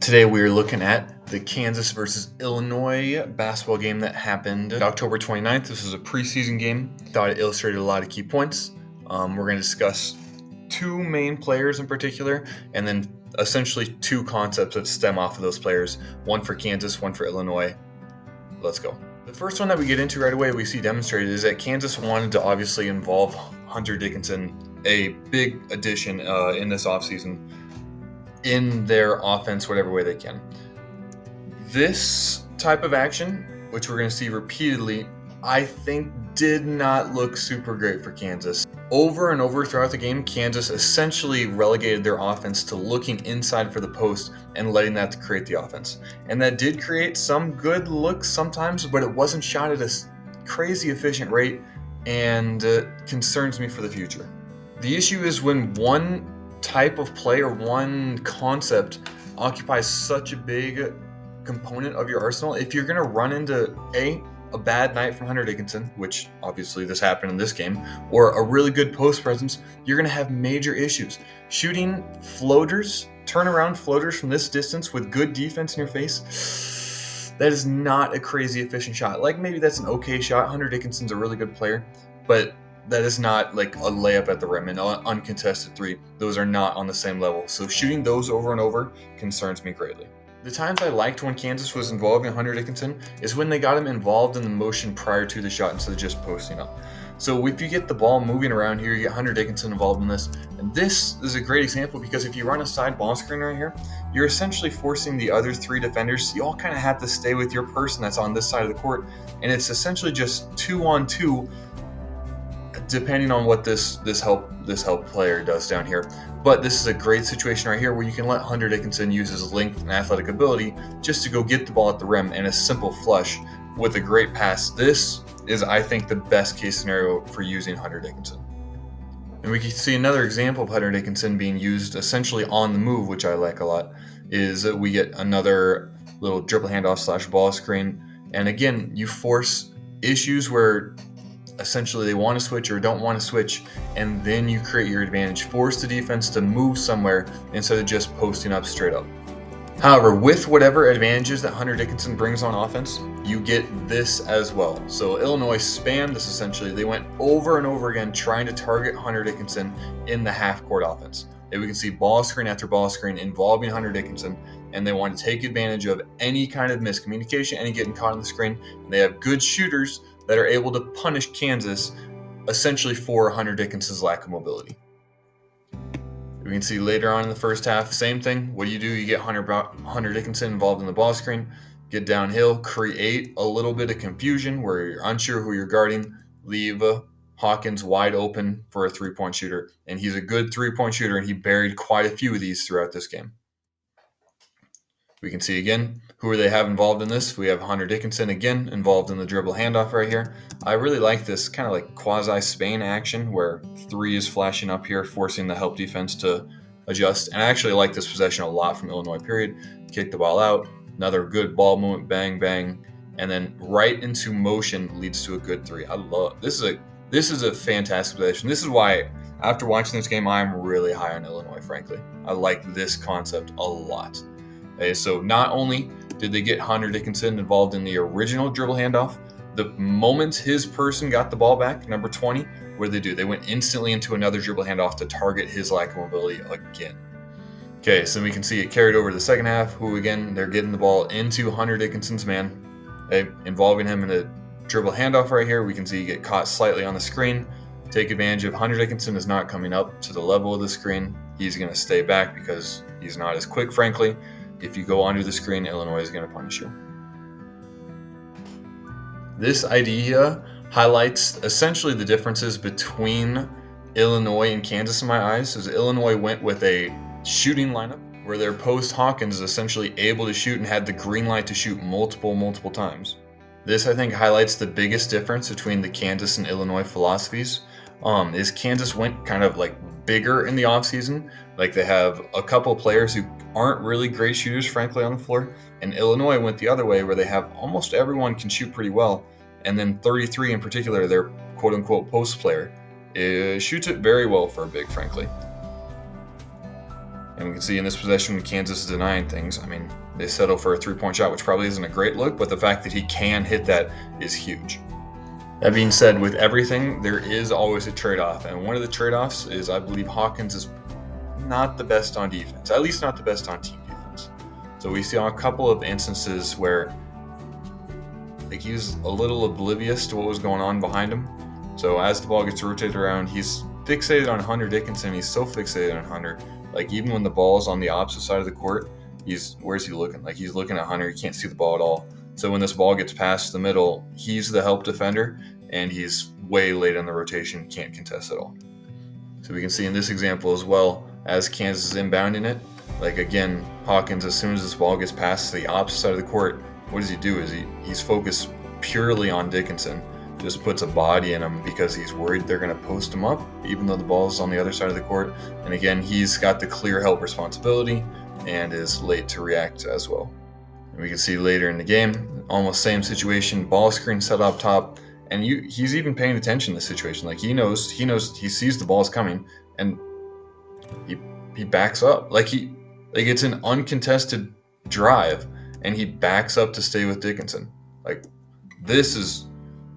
Today we are looking at the Kansas versus Illinois basketball game that happened October 29th. This is a preseason game. Thought it illustrated a lot of key points. We're going to discuss two main players in particular, and then essentially two concepts that stem off of those players. One for Kansas, one for Illinois. Let's go. The first one that we get into right away, we see demonstrated, is that Kansas wanted to obviously involve Hunter Dickerson, a big addition in this offseason, in their offense whatever way they can. This type of action, which we're going to see repeatedly, I think did not look super great for Kansas. Over and over throughout the game, Kansas essentially relegated their offense to looking inside for the post and letting that create the offense. And that did create some good looks sometimes, but it wasn't shot at a crazy efficient rate, and concerns me for the future. The issue is when one type of play or one concept occupies such a big component of your arsenal, if you're going to run into a bad night from Hunter Dickerson, which obviously this happened in this game, or a really good post presence, you're going to have major issues. Shooting floaters, turnaround floaters from this distance with good defense in your face, that is not a crazy efficient shot. Like, maybe that's an okay shot. Hunter Dickerson's a really good player, but that is not like a layup at the rim and uncontested three. Those are not on the same level. So shooting those over and over concerns me greatly. The times I liked when Kansas was involving Hunter Dickerson is when they got him involved in the motion prior to the shot instead of just posting up. So if you get the ball moving around here, you get Hunter Dickerson involved in this. And this is a great example because if you run a side ball screen right here, you're essentially forcing the other three defenders. You all kind of have to stay with your person that's on this side of the court. And it's essentially just 2-on-2, depending on what this help player does down here. But this is a great situation right here where you can let Hunter Dickerson use his length and athletic ability just to go get the ball at the rim and a simple flush with a great pass. This is, I think, the best case scenario for using Hunter Dickerson. And we can see another example of Hunter Dickerson being used essentially on the move, which I like a lot, is that we get another little dribble handoff / ball screen. And again, you force issues where essentially they want to switch or don't want to switch, and then you create your advantage. Force the defense to move somewhere instead of just posting up straight up. However, with whatever advantages that Hunter Dickerson brings on offense, you get this as well. So Illinois spammed this essentially. They went over and over again trying to target Hunter Dickerson in the half-court offense. And we can see ball screen after ball screen involving Hunter Dickerson, and they want to take advantage of any kind of miscommunication, any getting caught on the screen. And they have good shooters that are able to punish Kansas essentially for Hunter Dickerson's lack of mobility. We can see later on in the first half, same thing. What do? You get Hunter Dickerson involved in the ball screen, get downhill, create a little bit of confusion where you're unsure who you're guarding, leave Hawkins wide open for a three-point shooter. And he's a good three-point shooter, and he buried quite a few of these throughout this game. We can see again, who do they have involved in this? We have Hunter Dickerson again involved in the dribble handoff right here. I really like this kind of like quasi-Spain action where three is flashing up here, forcing the help defense to adjust. And I actually like this possession a lot from Illinois, period. Kick the ball out, another good ball movement, bang, bang, and then right into motion leads to a good three. I love this. This is a fantastic possession. This is why, after watching this game, I'm really high on Illinois, frankly. I like this concept a lot. Okay, so not only did they get Hunter Dickerson involved in the original dribble handoff, the moment his person got the ball back, number 20, what did they do? They went instantly into another dribble handoff to target his lack of mobility again. Okay, so we can see it carried over to the second half, who again, they're getting the ball into Hunter Dickerson's man, okay, involving him in a dribble handoff right here. We can see he get caught slightly on the screen. Take advantage of Hunter Dickerson is not coming up to the level of the screen. He's going to stay back because he's not as quick, frankly. If you go under the screen, Illinois is going to punish you. This idea highlights essentially the differences between Illinois and Kansas in my eyes, as Illinois went with a shooting lineup where their post Hawkins is essentially able to shoot and had the green light to shoot multiple times. This, I think, highlights the biggest difference between the Kansas and Illinois philosophies. Is Kansas went kind of like bigger in the offseason. Like, they have a couple of players who aren't really great shooters, frankly, on the floor. And Illinois went the other way, where they have almost everyone can shoot pretty well. And then 33 in particular, their quote-unquote post player, shoots it very well for a big, frankly. And we can see in this possession, Kansas is denying things. I mean, they settle for a 3-point shot, which probably isn't a great look, but the fact that he can hit that is huge. That being said, with everything, there is always a trade-off. And one of the trade-offs is I believe Hawkins is not the best on defense, at least not the best on team defense. So we see on a couple of instances where he was a little oblivious to what was going on behind him. So as the ball gets rotated around, he's fixated on Hunter Dickerson. He's so fixated on Hunter. Even when the ball is on the opposite side of the court, where's he looking? He's looking at Hunter. He can't see the ball at all. So when this ball gets past the middle, he's the help defender, and he's way late on the rotation, can't contest at all. So we can see in this example as well, as Kansas is inbounding it, again, Hawkins, as soon as this ball gets past the opposite side of the court, what does he do? He's focused purely on Dickinson, just puts a body in him because he's worried they're going to post him up, even though the ball is on the other side of the court. And again, he's got the clear help responsibility and is late to react as well. And we can see later in the game, almost same situation, ball screen set up top, and he's even paying attention to the situation. He knows, he sees the ball's coming, and he backs up. It's an uncontested drive, and he backs up to stay with Dickinson. This is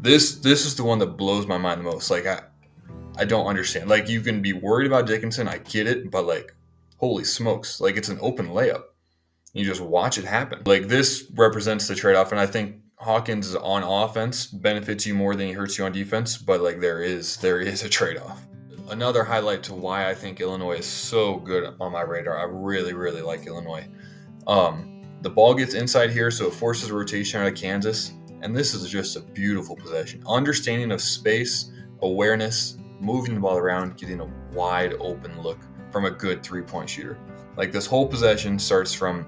the one that blows my mind the most. I don't understand. You can be worried about Dickinson, I get it, but holy smokes, it's an open layup. You just watch it happen. This represents the trade-off, and I think Hawkins on offense benefits you more than he hurts you on defense, but there is a trade-off. Another highlight to why I think Illinois is so good on my radar. I really, really like Illinois. The ball gets inside here, so it forces a rotation out of Kansas, and this is just a beautiful possession. Understanding of space, awareness, moving the ball around, getting a wide open look from a good 3-point shooter. This whole possession starts from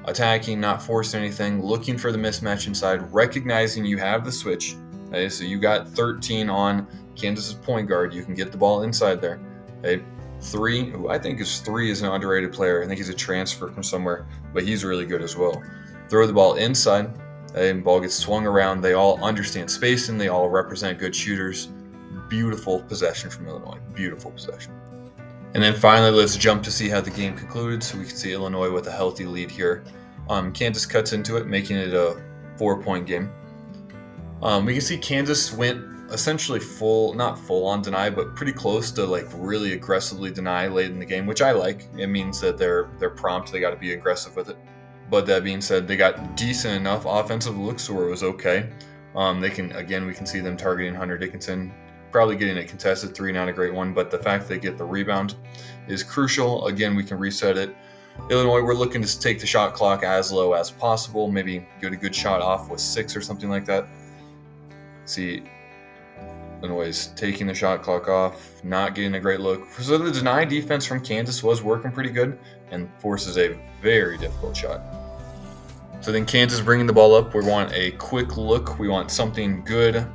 attacking, not forcing anything, looking for the mismatch inside, recognizing you have the switch. Okay, so you got 13 on Kansas's point guard. You can get the ball inside there. Okay, Three, who I think is an underrated player. I think he's a transfer from somewhere, but he's really good as well. Throw the ball inside, and the ball gets swung around. They all understand spacing. They all represent good shooters. Beautiful possession from Illinois. Beautiful possession. And then finally, let's jump to see how the game concluded. So we can see Illinois with a healthy lead here. Kansas cuts into it, making it a 4-point game. We can see Kansas went essentially not full on deny, but pretty close to really aggressively deny late in the game, which I like. It means that they're prompt. They got to be aggressive with it. But that being said, they got decent enough offensive looks where it was okay. We can see them targeting Hunter Dickinson, probably getting a contested three, not a great one, but the fact they get the rebound is crucial. Again, we can reset it. Illinois, we're looking to take the shot clock as low as possible, maybe get a good shot off with 6 or something like that. See, Illinois is taking the shot clock off, not getting a great look. So the deny defense from Kansas was working pretty good and forces a very difficult shot. So then Kansas bringing the ball up. We want a quick look. We want something good.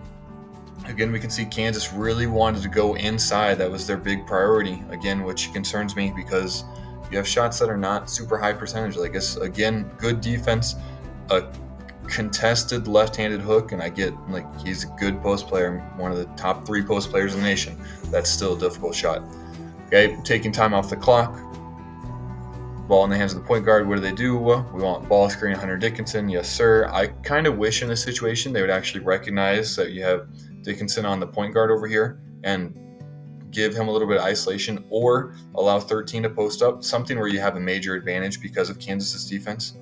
Again, we can see Kansas really wanted to go inside. That was their big priority, again, which concerns me because you have shots that are not super high percentage. Again, good defense, a contested left-handed hook, and I get he's a good post player, one of the top 3 post players in the nation. That's still a difficult shot. Okay, taking time off the clock. Ball in the hands of the point guard. What do? We want ball screen Hunter Dickinson. Yes, sir. I kind of wish in this situation they would actually recognize that you have Dickinson on the point guard over here and give him a little bit of isolation or allow 13 to post up, something where you have a major advantage because of Kansas's defense.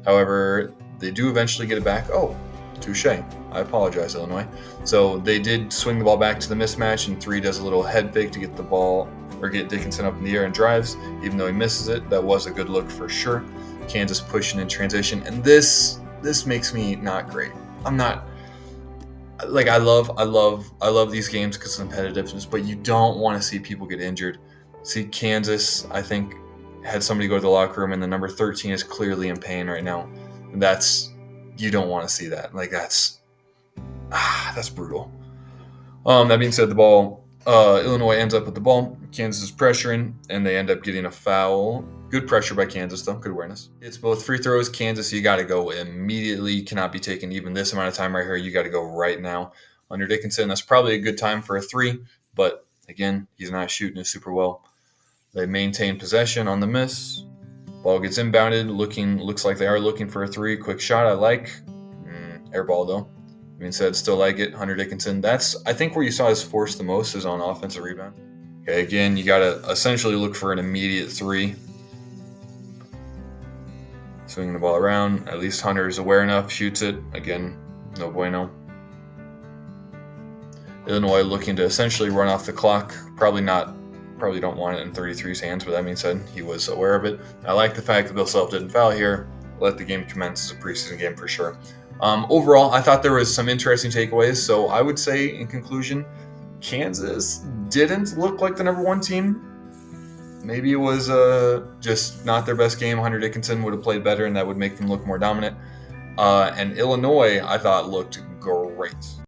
However, they do eventually get it back. Oh, touche. I apologize, Illinois. So they did swing the ball back to the mismatch, and 3 does a little head fake to get the ball or get Dickinson up in the air and drives. Even though he misses it, that was a good look for sure. Kansas pushing in transition, and this makes me not great. I'm not I love these games because of competitiveness, but you don't want to see people get injured. See, Kansas, I think, had somebody go to the locker room, and the number 13 is clearly in pain right now. You don't want to see that. That's brutal. That being said, the ball, Illinois ends up with the ball. Kansas is pressuring, and they end up getting a foul. Good pressure by Kansas, though. Good awareness. It's both free throws. Kansas, you got to go immediately. You cannot be taking even this amount of time right here. You got to go right now. Under Dickinson, that's probably a good time for a 3, but again, he's not shooting it super well. They maintain possession on the miss. Ball gets inbounded. Looks like they are looking for a three. Quick shot. I like. Air ball though. I mean, said still like it. Hunter Dickerson. That's I think where you saw his force the most is on offensive rebound. Okay, again, you gotta essentially look for an immediate three. Swinging the ball around. At least Hunter is aware enough. Shoots it. Again, no bueno. Illinois looking to essentially run off the clock. Probably don't want it in 33's hands, but that being said, he was aware of it. I like the fact that Bill Self didn't foul here. Let the game commence. As a preseason game for sure. Overall, I thought there was some interesting takeaways. So I would say, in conclusion, Kansas didn't look like the number one team. Maybe it was just not their best game. Hunter Dickerson would have played better, and that would make them look more dominant. And Illinois, I thought, looked great.